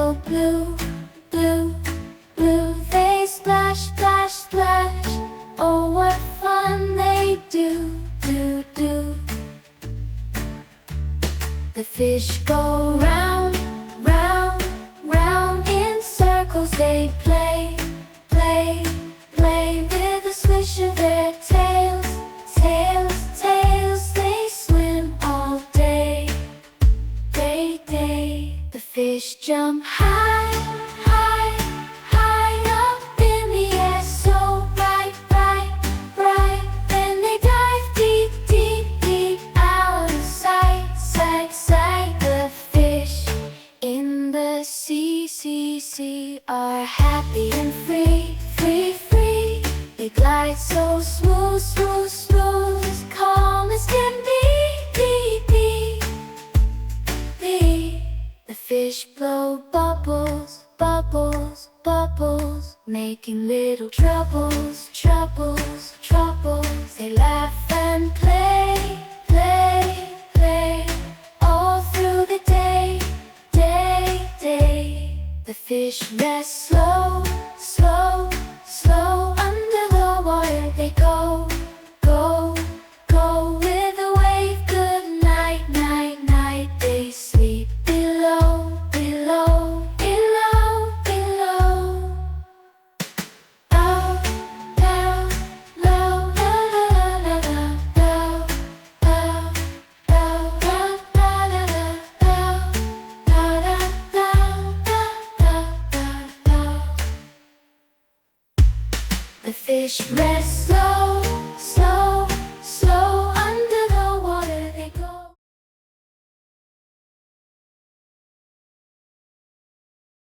go blue, blue, blue. They splash, splash, splash. Oh, what fun they do, do, do. The fish go round, round, round. In circles they play, play, play. With a swish of their tails, tails, tails. They swim all day, day, day. The fish jump high, high, high up in the air, so bright, bright, bright. Then they dive deep, deep, deep out of sight, sight, sight. The fish in the sea, sea, sea are happy and free, free, free. They glide so smooth, smooth, smooth, as calm as can be, be, be, be. The fish blow bubbles, bubbles, bubbles, making little troubles, troubles, troubles. They laugh and play, play, play, all through the day, day, day. The fish rest slow, slow, slow. Under the water they go, go, go. With a wave, good night, night, night. They sleep below, below, below, below. Up, down, low, la la la la la, low, low, low, la la la la, la la la la la la. The fish rest slow.